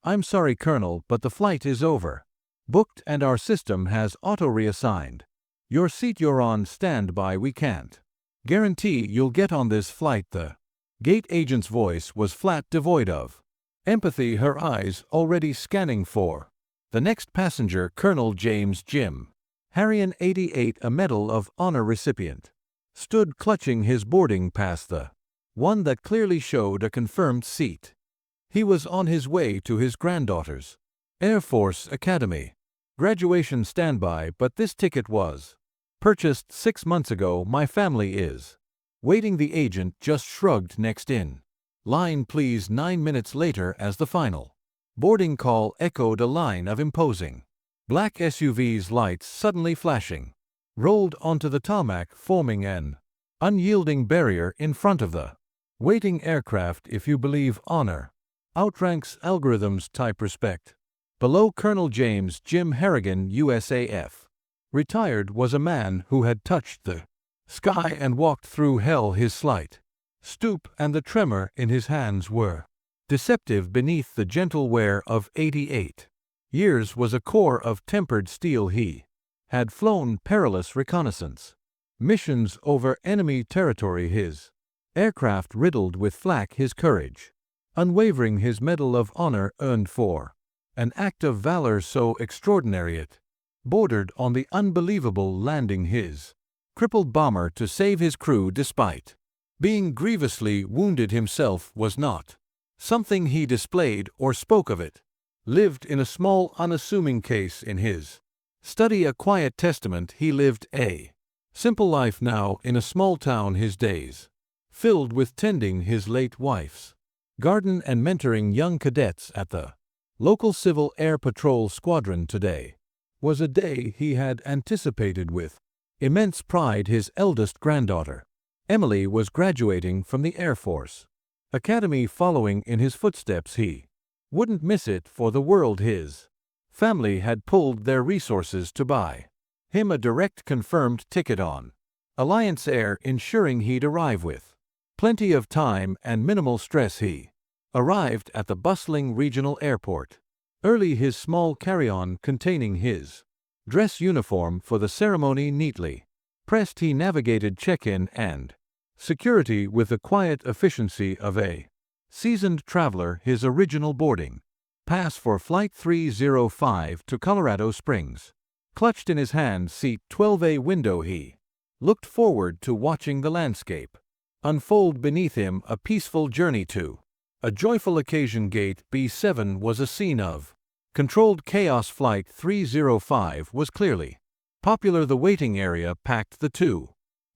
I'm sorry, Colonel, but the flight is over. Booked and our system has auto-reassigned. Your seat you're on standby, we can't guarantee you'll get on this flight. The gate agent's voice was flat, devoid of empathy, her eyes already scanning for the next passenger. Colonel James Jim Harrion, 88, a Medal of Honor recipient, stood clutching his boarding pass, the one that clearly showed a confirmed seat. He was on his way to his granddaughter's Air Force Academy graduation standby, but this ticket was purchased 6 months ago. My family is waiting. The agent just shrugged. Next in line, please. 9 minutes later, as the final boarding call echoed, a line of imposing black SUVs, lights suddenly flashing, rolled onto the tarmac, forming an unyielding barrier in front of the waiting aircraft. If you believe honor outranks algorithms, type respect below. Colonel James Jim Harrigan, USAF, retired, was a man who had touched the sky and walked through hell. His slight stoop and the tremor in his hands were deceptive beneath the gentle wear of 88 years. Was a core of tempered steel. He had flown perilous reconnaissance missions over enemy territory, his aircraft riddled with flak, his courage unwavering, his Medal of Honor earned for an act of valor so extraordinary it bordered on the unbelievable. Landing his crippled bomber to save his crew despite being grievously wounded himself was not something he displayed or spoke of. It lived in a small, unassuming case in his study, a quiet testament. He lived a simple life now in a small town, his days filled with tending his late wife's garden and mentoring young cadets at the local Civil Air Patrol Squadron. Today was a day he had anticipated with immense pride. His eldest granddaughter, Emily, was graduating from the Air Force Academy, following in his footsteps. He wouldn't miss it for the world. His family had pulled their resources to buy him a direct confirmed ticket on Alliance Air, ensuring he'd arrive with plenty of time and minimal stress. He arrived at the bustling regional airport early, his small carry-on containing his dress uniform for the ceremony neatly pressed. He navigated check-in and security with the quiet efficiency of a seasoned traveler. His original boarding pass for Flight 305 to Colorado Springs clutched in his hand, seat 12A window. He looked forward to watching the landscape unfold beneath him, a peaceful journey to a joyful occasion. Gate B7 was a scene of controlled chaos. Flight 305 was clearly popular, the waiting area packed. The two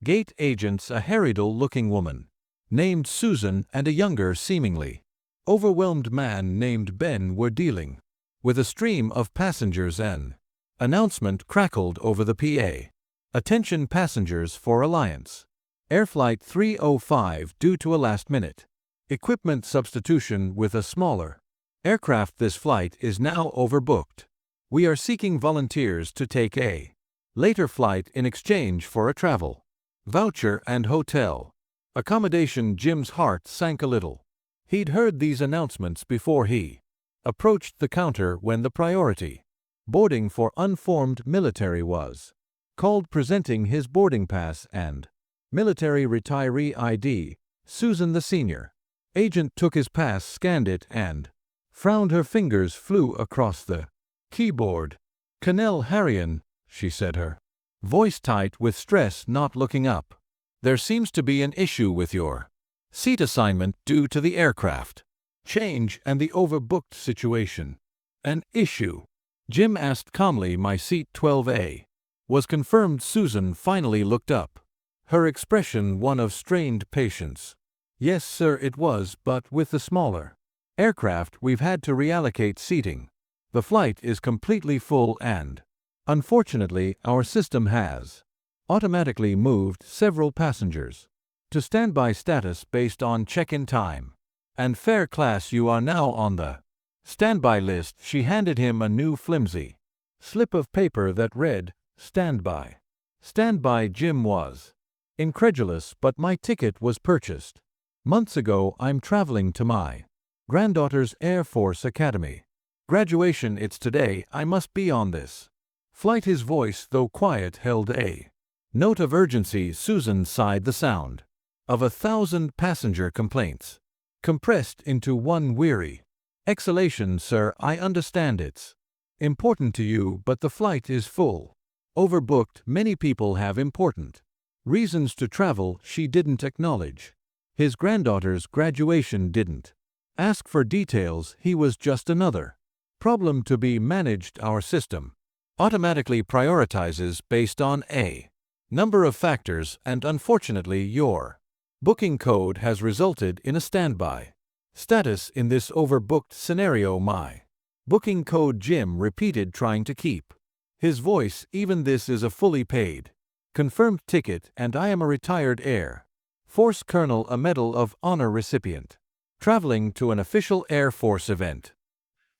gate agents, a harried-looking woman named Susan and a younger, seemingly overwhelmed man named Ben, were dealing with a stream of passengers. An announcement crackled over the PA. Attention passengers for Alliance Air Flight 305 due to a last-minute equipment substitution with a smaller aircraft. This flight is now overbooked. We are seeking volunteers to take a later flight in exchange for a travel voucher and hotel accommodation. Jim's heart sank a little. He'd heard these announcements before. He approached the counter when the priority boarding for unformed military was called, presenting his boarding pass and military retiree ID. Susan, the senior agent, took his pass, scanned it, and frowned. Her fingers flew across the keyboard. "Colonel Harrion," she said, her voice tight with stress, not looking up. "There seems to be an issue with your seat assignment due to the aircraft change and the overbooked situation." "An issue?" Jim asked calmly. "My seat 12A was confirmed." Susan finally looked up, her expression one of strained patience. "Yes, sir, it was, but with the smaller aircraft we've had to reallocate seating. The flight is completely full and, unfortunately, our system has automatically moved several passengers to standby status based on check-in time and fare class. You are now on the standby list." She handed him a new flimsy slip of paper that read, "Standby." Standby. Jim was incredulous. "But my ticket was purchased months ago. I'm traveling to my granddaughter's Air Force Academy." Graduation, it's today, I must be on this flight. His voice, though quiet, held a note of urgency. Susan sighed, the sound of 1,000 passenger complaints compressed into one weary exhalation. Sir, I understand it's important to you, but the flight is full. Overbooked. Many people have important reasons to travel. She didn't acknowledge his granddaughter's graduation, didn't ask for details. He was just another problem to be managed. Our system automatically prioritizes based on a number of factors, and unfortunately your booking code has resulted in a standby status in this overbooked scenario. My booking code, Jim repeated, trying to keep his voice even. This is a fully paid, confirmed ticket, and I am a retired Air Force colonel, a Medal of Honor recipient, traveling to an official Air Force event.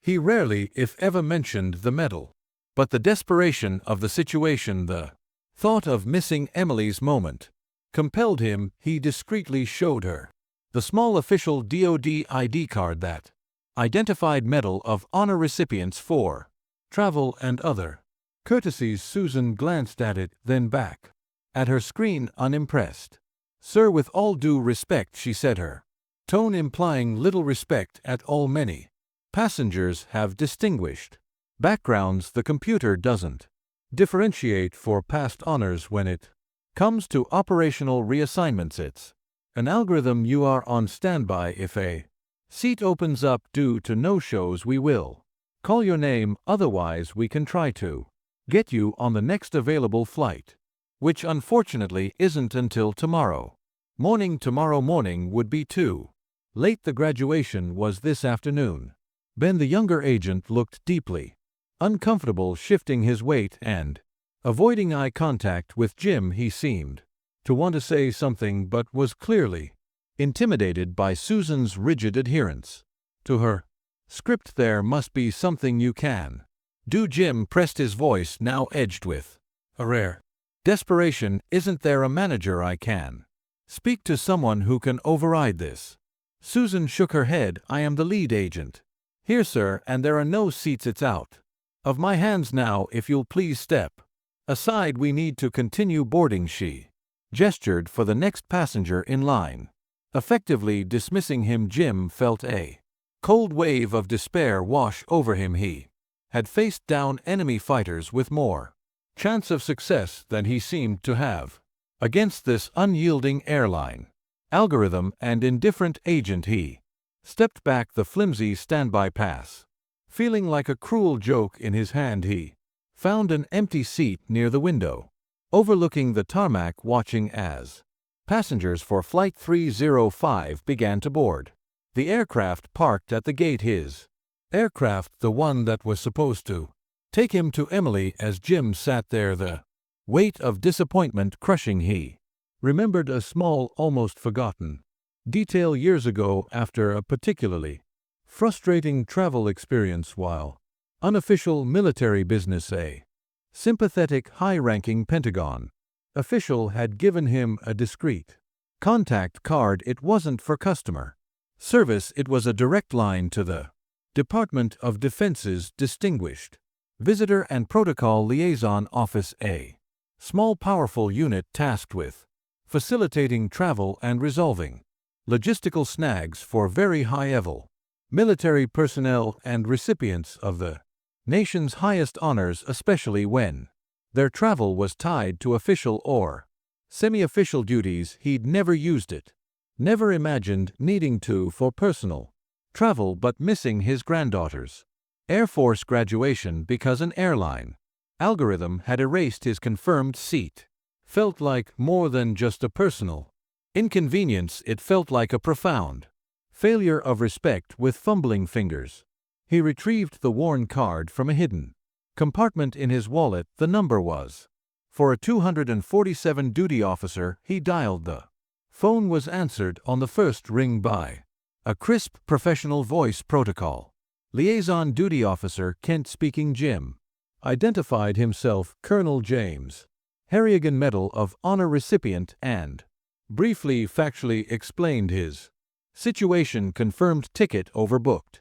He rarely, if ever, mentioned the medal, but the desperation of the situation, the thought of missing Emily's moment, compelled him. He discreetly showed her the small official DoD ID card that identified Medal of Honor recipients for travel and other courtesies. Susan glanced at it, then back at her screen, unimpressed. Sir, with all due respect, she said, her tone implying little respect at all. Many passengers have distinguished backgrounds. The computer doesn't differentiate for past honors when it comes to operational reassignments. It's an algorithm. You are on standby. If a seat opens up due to no-shows, we will call your name. Otherwise, we can try to get you on the next available flight, which unfortunately isn't until tomorrow morning. Tomorrow morning would be too late. The graduation was this afternoon. Ben, the younger agent, looked deeply uncomfortable, shifting his weight and avoiding eye contact with Jim. He seemed to want to say something, but was clearly intimidated by Susan's rigid adherence to her script. There must be something you can do. Jim pressed, his voice now edged with a rare desperation. Isn't there a manager I can speak to, someone who can override this? Susan shook her head. I am the lead agent here, sir, and there are no seats. It's out of my hands now. If you'll please step aside, we need to continue boarding. She gestured for the next passenger in line, effectively dismissing him. Jim felt a cold wave of despair wash over him. He had faced down enemy fighters with more chance of success than he seemed to have against this unyielding airline algorithm and indifferent agent. He stepped back, the flimsy standby pass feeling like a cruel joke in his hand. He found an empty seat near the window, overlooking the tarmac, watching as passengers for Flight 305 began to board. The aircraft parked at the gate. His aircraft, the one that was supposed to take him to Emily. As Jim sat there, the weight of disappointment crushing, he remembered a small, almost forgotten detail years ago after a particularly frustrating travel experience while unofficial military business. A sympathetic, high-ranking Pentagon official had given him a discreet contact card. It wasn't for customer service, it was a direct line to the Department of Defense's Distinguished Visitor and Protocol Liaison Office, a small, powerful unit tasked with facilitating travel and resolving logistical snags for very high-level military personnel and recipients of the nation's highest honors, especially when their travel was tied to official or semi-official duties. He'd never used it, never imagined needing to for personal travel, but missing his granddaughter's Air Force graduation because an airline algorithm had erased his confirmed seat felt like more than just a personal inconvenience. It felt like a profound failure of respect. With fumbling fingers, he retrieved the worn card from a hidden compartment in his wallet. The number was for a 247 duty officer. He dialed. The phone was answered on the first ring by a crisp, professional voice. Protocol Liaison Duty Officer Kent speaking. Jim identified himself, Colonel James Harrigan, Medal of Honor recipient, and briefly, factually explained his situation. Confirmed ticket overbooked.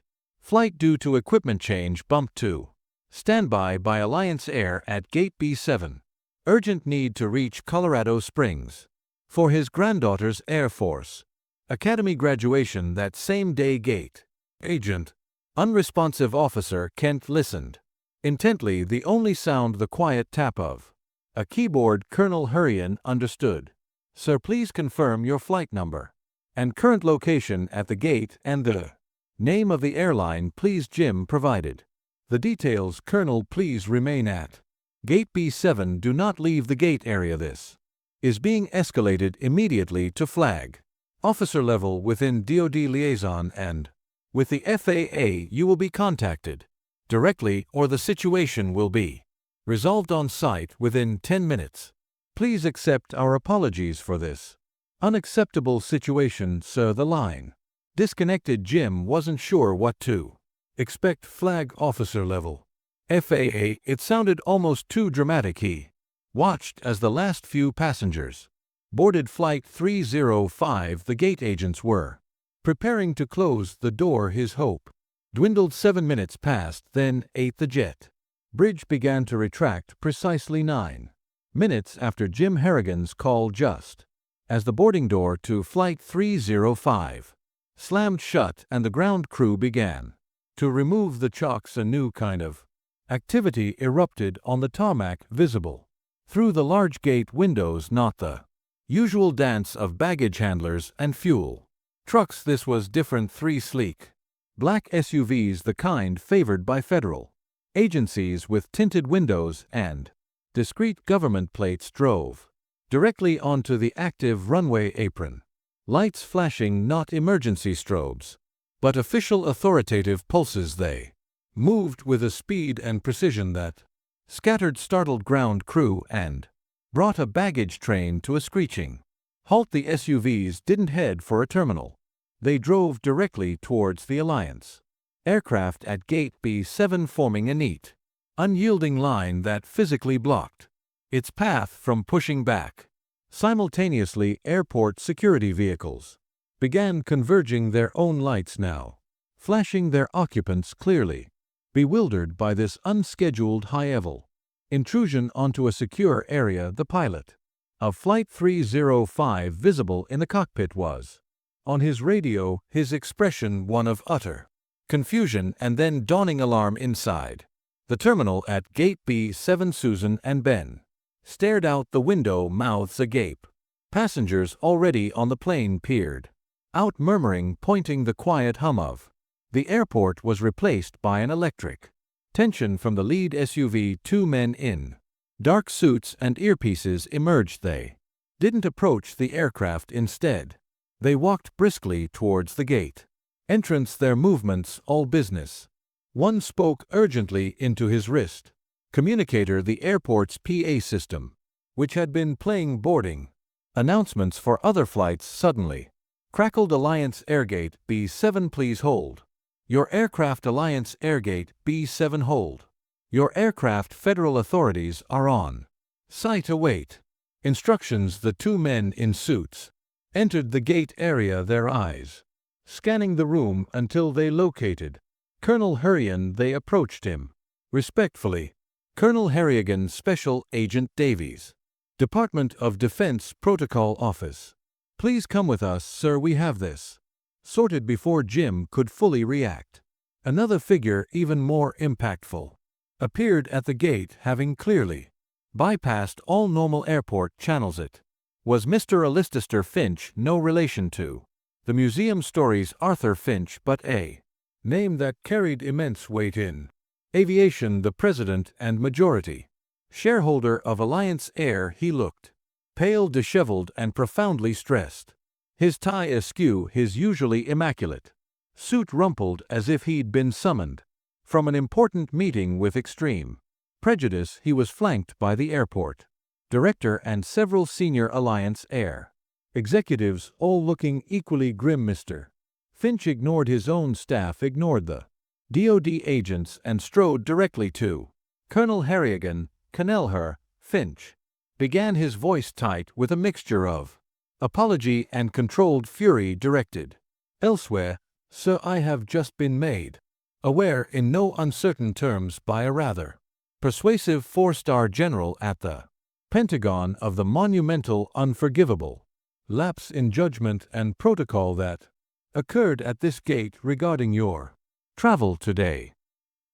Flight due to equipment change bumped to standby by Alliance Air at Gate B7. Urgent need to reach Colorado Springs for his granddaughter's Air Force Academy graduation that same day. Gate agent, unresponsive officer Kent listened intently, the only sound the quiet tap of a keyboard. Colonel Hurrian understood. Sir, please confirm your flight number and current location at the gate and the name of the airline, please. Jim provided the details. Colonel, please remain at Gate B7. Do not leave the gate area. This is being escalated immediately to flag officer level within DoD liaison, and with the FAA you will be contacted directly or the situation will be resolved on site within 10 minutes. Please accept our apologies for this unacceptable situation, sir. The line disconnected. Jim wasn't sure what to expect. Flag officer level FAA. It sounded almost too dramatic. He watched as the last few passengers boarded Flight 305. The gate agents were preparing to close the door. His hope dwindled. 7 minutes passed, then 8. The jet bridge began to retract precisely 9 minutes after Jim Harrigan's call, just as the boarding door to Flight 305 slammed shut and the ground crew began to remove the chocks. A new kind of activity erupted on the tarmac, visible through the large gate windows, not the usual dance of baggage handlers and fuel trucks. This was different. 3 sleek black SUVs, the kind favored by federal agencies with tinted windows and discreet government plates, drove directly onto the active runway apron. Lights flashing, not emergency strobes, but official authoritative pulses. They moved with a speed and precision that scattered startled ground crew and brought a baggage train to a screeching halt. The SUVs didn't head for a terminal. They drove directly towards the Alliance aircraft at Gate B7, forming a neat, unyielding line that physically blocked its path from pushing back. Simultaneously, airport security vehicles began converging, their own lights now flashing their occupants clearly bewildered by this unscheduled high-level intrusion onto a secure area. The pilot of Flight 305, visible in the cockpit, was on his radio, his expression one of utter confusion and then dawning alarm. Inside the terminal at Gate B7, Susan and Ben stared out the window, mouths agape. Passengers already on the plane peered out, murmuring, pointing. The quiet hum of the airport was replaced by an electric tension from the lead SUV. 2 men in dark suits and earpieces emerged. They didn't approach the aircraft. Instead, they walked briskly towards the gate entrance, their movements all business. One spoke urgently into his wrist communicator, the airport's PA system, which had been playing boarding announcements for other flights, suddenly crackled. Alliance Airgate B7, please hold your aircraft. Alliance Airgate B7, hold your aircraft. Federal authorities are on site. Await instructions. The 2 men in suits entered the gate area, their eyes scanning the room until they located Colonel Hurrian. They approached him respectfully. Colonel Harrigan, Special Agent Davies, Department of Defense Protocol Office. Please come with us, sir. We have this sorted. Before Jim could fully react, another figure, even more impactful, appeared at the gate, having clearly bypassed all normal airport channels. It was Mr. Alistair Finch, no relation to the museum stories Arthur Finch, but a name that carried immense weight in aviation. The president and majority shareholder of Alliance Air. He looked pale, disheveled, and profoundly stressed. His tie askew, his usually immaculate suit rumpled as if he'd been summoned from an important meeting. With extreme prejudice, he was flanked by the airport director and several senior Alliance Air executives, all looking equally grim. Mr. Finch ignored his own staff, ignored the DoD agents, and strode directly to Colonel Harrigan. Colonel Finch began, his voice tight with a mixture of apology and controlled fury. Directed elsewhere, sir, I have just been made aware in no uncertain terms by a rather persuasive 4-star general at the Pentagon of the monumental, unforgivable lapse in judgment and protocol that occurred at this gate regarding your travel today.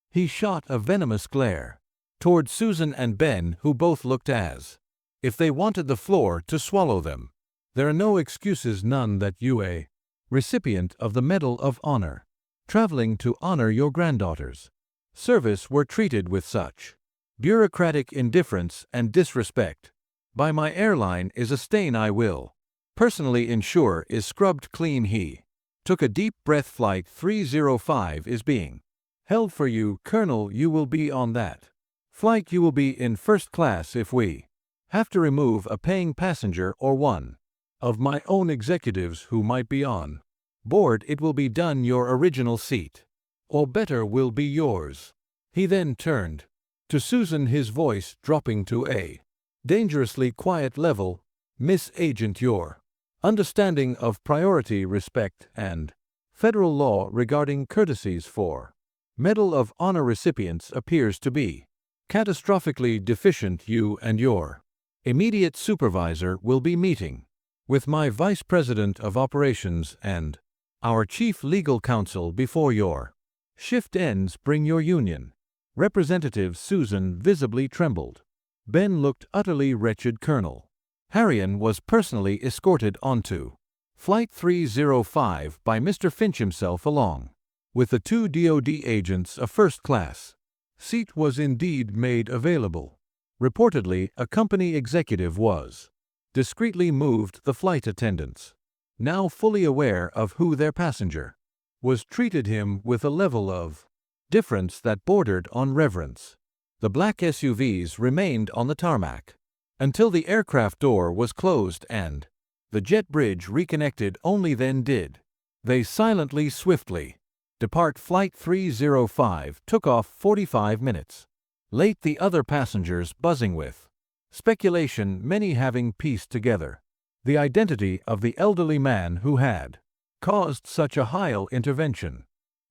He shot a venomous glare toward Susan and Ben, who both looked as if they wanted the floor to swallow them. There are no excuses, none, that you, a recipient of the Medal of Honor, traveling to honor your granddaughter's service, were treated with such bureaucratic indifference and disrespect by my airline is a stain I will personally ensure is scrubbed clean. He took a deep breath. Flight 305 is being held for you, Colonel. You will be on that flight. You will be in first class. If we have to remove a paying passenger or one of my own executives who might be on board, it will be done. Your original seat, or better, will be yours. He then turned to Susan, his voice dropping to a dangerously quiet level. Miss Agent, your understanding of priority, respect, and federal law regarding courtesies for Medal of Honor recipients appears to be catastrophically deficient. You and your immediate supervisor will be meeting with my Vice President of Operations and our Chief Legal Counsel before your shift ends. Bring your union representative. Susan visibly trembled. Ben looked utterly wretched. Colonel Harrion was personally escorted onto Flight 305 by Mr. Finch himself, along with the 2 DoD agents. A first-class seat was indeed made available. Reportedly, a company executive was discreetly moved. The flight attendants, now fully aware of who their passenger was, treated him with a level of difference that bordered on reverence. The black SUVs remained on the tarmac until the aircraft door was closed and the jet bridge reconnected. Only then did they silently, swiftly depart. Flight 305 took off 45 minutes late, the other passengers buzzing with speculation, many having pieced together the identity of the elderly man who had caused such a high intervention.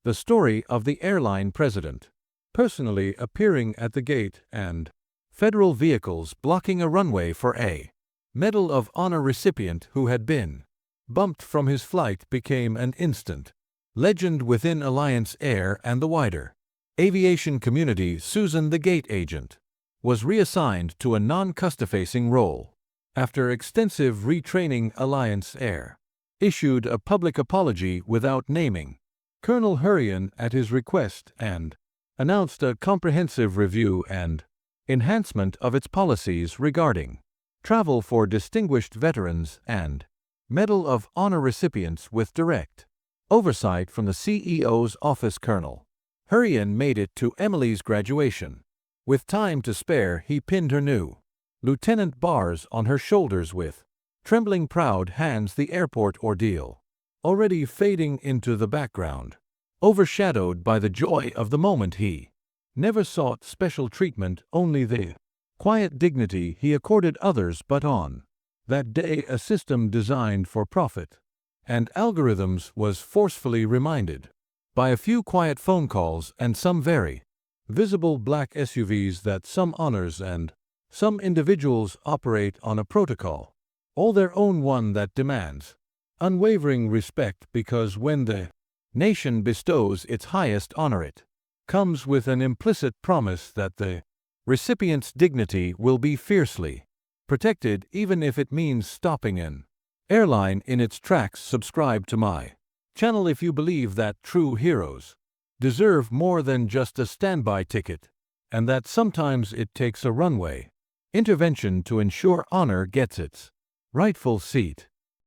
The story of the airline president personally appearing at the gate and federal vehicles blocking a runway for a Medal of Honor recipient who had been bumped from his flight became an instant legend within Alliance Air and the wider aviation community. Susan, the gate agent, was reassigned to a non-customer-facing role. After extensive retraining, Alliance Air issued a public apology without naming Colonel Harrion at his request and announced a comprehensive review and enhancement of its policies regarding travel for distinguished veterans and Medal of Honor recipients with direct oversight from the CEO's office. Colonel Harrion made it to Emily's graduation. With time to spare, he pinned her new lieutenant bars on her shoulders with trembling, proud hands. The airport ordeal, already fading into the background, overshadowed by the joy of the moment. He never sought special treatment, only the quiet dignity he accorded others. But on that day, a system designed for profit and algorithms was forcefully reminded by a few quiet phone calls and some very visible black SUVs that some honors and some individuals operate on a protocol all their own, one that demands unwavering respect, because when the nation bestows its highest honor, it comes with an implicit promise that the recipient's dignity will be fiercely protected, even if it means stopping an airline in its tracks. Subscribe to my channel if you believe that true heroes deserve more than just a standby ticket, and that sometimes it takes a runway intervention to ensure honor gets its rightful seat.